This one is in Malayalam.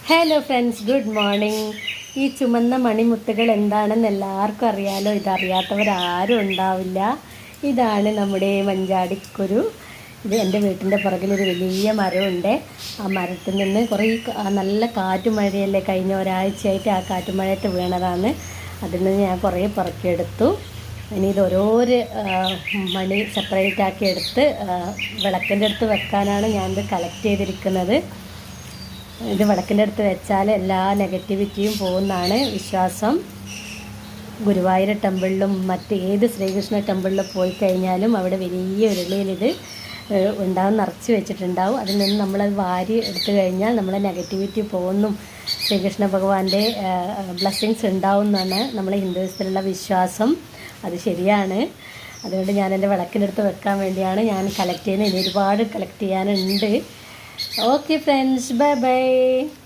Hello friends, good morning. ഈ ചുമന്ന മണിമുത്തുകൾ എന്താണെന്ന് എല്ലാവർക്കും അറിയാലോ. ഇതറിയാത്തവരാരും ഉണ്ടാവില്ല. ഇതാണ് നമ്മുടെ മഞ്ചാടിക്കുരു. ഇത് എൻ്റെ വീട്ടിൻ്റെ പുറകിലൊരു വലിയ മരമുണ്ട്. ആ മരത്തിൽ നിന്ന് കുറേ നല്ല കാറ്റുമഴയല്ലേ, കഴിഞ്ഞ ഒരാഴ്ചയായിട്ട് ആ കാറ്റുമഴയത്ത് വീണതാണ്. അതിൽ നിന്ന് ഞാൻ കുറേ പറക്കിയെടുത്തു. ഇനി ഇത് ഓരോരോ മണി സെപ്പറേറ്റ് ആക്കി എടുത്ത് വിളക്കിൻ്റെ അടുത്ത് വെക്കാനാണ് ഞാനിത് കളക്ട് ചെയ്തിരിക്കുന്നത്. ഇത് വിളക്കിൻ്റെ അടുത്ത് വെച്ചാൽ എല്ലാ നെഗറ്റിവിറ്റിയും പോകുന്നതാണ് വിശ്വാസം. ഗുരുവായൂർ ടെമ്പിളിലും ഏത് ശ്രീകൃഷ്ണ ടെമ്പിളിൽ പോയി കഴിഞ്ഞാലും അവിടെ വലിയ ഉരുളിയിൽ ഇത് ഉണ്ടാവും, നിറച്ച് വെച്ചിട്ടുണ്ടാവും. അതിൽ നിന്ന് നമ്മളത് വാരി എടുത്തു കഴിഞ്ഞാൽ നമ്മളെ നെഗറ്റിവിറ്റി പോകുന്നു, ശ്രീകൃഷ്ണ ഭഗവാന്റെ ബ്ലെസ്സിങ്സ് ഉണ്ടാവും എന്നാണ് നമ്മളെ ഹിന്ദുസിലുള്ള വിശ്വാസം. അത് ശരിയാണ്. അതുകൊണ്ട് ഞാൻ എൻ്റെ വിളക്കിൻ്റെ അടുത്ത് വെക്കാൻ വേണ്ടിയാണ് ഞാൻ കളക്ട് ചെയ്യുന്നത്. ഇനി ഒരുപാട് കളക്ട് ചെയ്യാനുണ്ട്. Okay friends, bye bye.